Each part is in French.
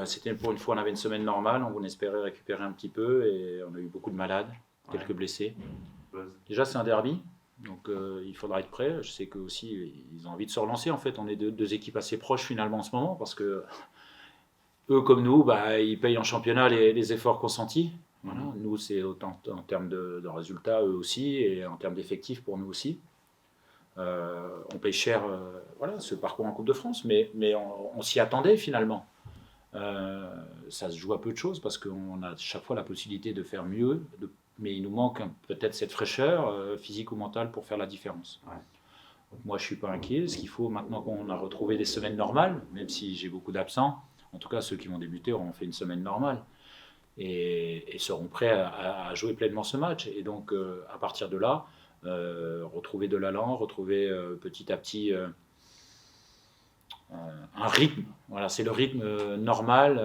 C'était pour une fois, on avait une semaine normale, on espérait récupérer un petit peu et on a eu beaucoup de malades, quelques blessés. Déjà, c'est un derby, donc il faudra être prêt. Je sais qu'eux aussi, ils ont envie de se relancer. En fait, on est deux équipes assez proches finalement en ce moment parce que eux, comme nous, ils payent en championnat les efforts consentis. Voilà. Nous, c'est autant en termes de résultats, eux aussi, et en termes d'effectifs pour nous aussi. On paye cher voilà, ce parcours en Coupe de France, mais on s'y attendait finalement. Ça se joue à peu de choses parce qu'on a chaque fois la possibilité de faire mieux, mais il nous manque peut-être cette fraîcheur physique ou mentale pour faire la différence. Ouais. Donc moi, je ne suis pas inquiet. Ce qu'il faut maintenant qu'on a retrouvé des semaines normales, même si j'ai beaucoup d'absents, en tout cas ceux qui vont débuter auront fait une semaine normale et seront prêts à jouer pleinement ce match. Et donc, à partir de là, retrouver de l'allant, retrouver petit à petit un rythme. Voilà, c'est le rythme normal.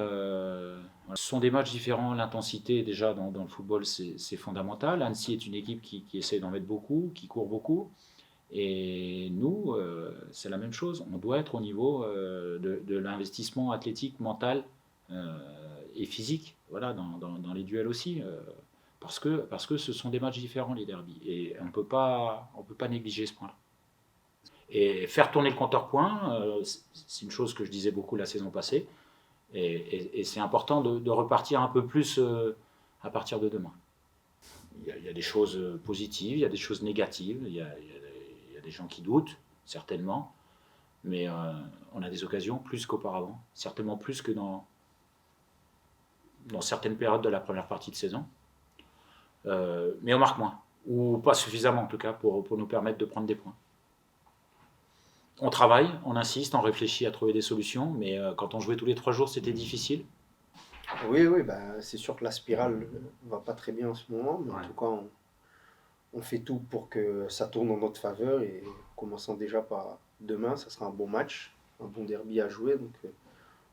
Ce sont des matchs différents. L'intensité, déjà, dans le football, c'est fondamental. Annecy est une équipe qui essaie d'en mettre beaucoup, qui court beaucoup. Et nous, c'est la même chose. On doit être au niveau de l'investissement athlétique, mental et physique, voilà, dans les duels aussi. Parce que ce sont des matchs différents, les derbies. Et on ne peut pas négliger ce point-là. Et faire tourner le compteur point, c'est une chose que je disais beaucoup la saison passée. Et c'est important de repartir un peu plus à partir de demain. Il y a des choses positives, il y a des choses négatives, il y a des gens qui doutent, certainement. Mais on a des occasions plus qu'auparavant. Certainement plus que dans certaines périodes de la première partie de saison. Mais on marque moins. Ou pas suffisamment en tout cas pour nous permettre de prendre des points. On travaille, on insiste, on réfléchit à trouver des solutions, mais quand on jouait tous les 3 jours, c'était difficile. Oui, c'est sûr que la spirale va pas très bien en ce moment, mais en tout cas, on fait tout pour que ça tourne en notre faveur et commençant déjà par demain, ça sera un bon match, un bon derby à jouer. Donc,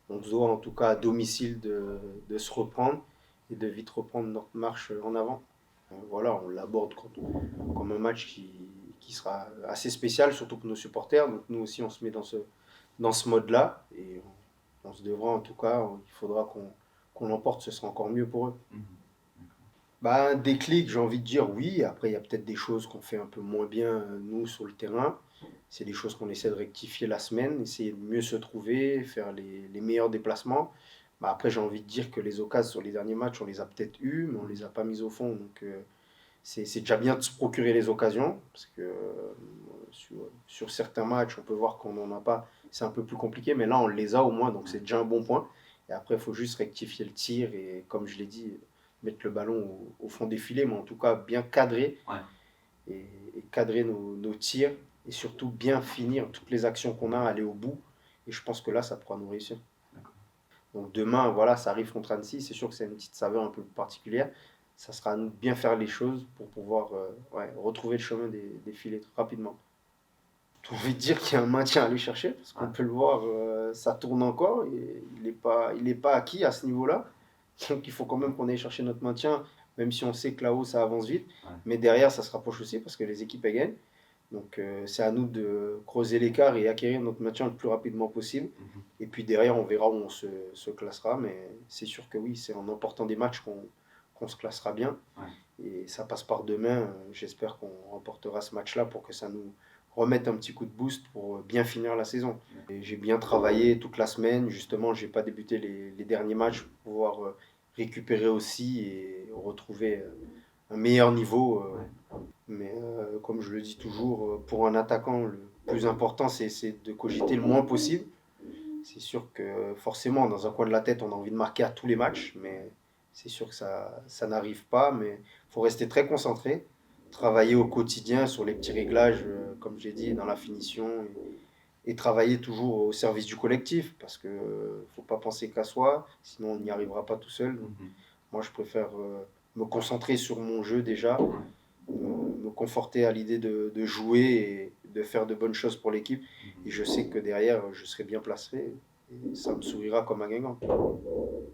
on se doit en tout cas à domicile de se reprendre et de vite reprendre notre marche en avant. Voilà, on l'aborde comme un match qui sera assez spécial, surtout pour nos supporters. Donc, nous aussi, on se met dans ce mode-là et on se devra en tout cas, il faudra qu'on l'emporte, ce sera encore mieux pour eux. Bah, un déclic, j'ai envie de dire oui. Après, il y a peut-être des choses qu'on fait un peu moins bien, nous, sur le terrain. C'est des choses qu'on essaie de rectifier la semaine, essayer de mieux se trouver, faire les meilleurs déplacements. Bah, après, j'ai envie de dire que les occasions sur les derniers matchs, on les a peut-être eues, mais on les a pas mises au fond. Donc, c'est déjà bien de se procurer les occasions, parce que sur certains matchs, on peut voir qu'on n'en a pas. C'est un peu plus compliqué, mais là, on les a au moins, donc c'est déjà un bon point. Et après, il faut juste rectifier le tir et, comme je l'ai dit, mettre le ballon au fond des filets, mais en tout cas bien cadrer et cadrer nos tirs et surtout bien finir toutes les actions qu'on a, aller au bout. Et je pense que là, ça pourra nous réussir. Donc demain, voilà, ça arrive contre Annecy. C'est sûr que c'est une petite saveur un peu particulière. Ça sera à nous de bien faire les choses pour pouvoir retrouver le chemin des filets rapidement. J'ai envie de dire qu'il y a un maintien à aller chercher, parce qu'on peut le voir, ça tourne encore, et il est pas acquis à ce niveau-là. Donc il faut quand même qu'on aille chercher notre maintien, même si on sait que là-haut ça avance vite. Mais derrière, ça se rapproche aussi, parce que les équipes elles gagnent. Donc c'est à nous de creuser l'écart et acquérir notre maintien le plus rapidement possible. Et puis derrière, on verra où on se classera. Mais c'est sûr que oui, c'est en emportant des matchs qu'on se classera bien. Et ça passe par demain. J'espère qu'on remportera ce match-là pour que ça nous remette un petit coup de boost pour bien finir la saison. Et j'ai bien travaillé toute la semaine. Justement, j'ai pas débuté les derniers matchs pour pouvoir récupérer aussi et retrouver un meilleur niveau. Mais comme je le dis toujours, pour un attaquant, le plus important, c'est de cogiter le moins possible. C'est sûr que forcément, dans un coin de la tête, on a envie de marquer à tous les matchs, mais c'est sûr que ça n'arrive pas. Mais il faut rester très concentré, travailler au quotidien sur les petits réglages, comme j'ai dit, dans la finition, et travailler toujours au service du collectif, parce que faut pas penser qu'à soi, sinon on n'y arrivera pas tout seul. Donc, moi, je préfère me concentrer sur mon jeu déjà, me conforter à l'idée de jouer et de faire de bonnes choses pour l'équipe. Et je sais que derrière, je serai bien placé et ça me sourira comme un gagnant.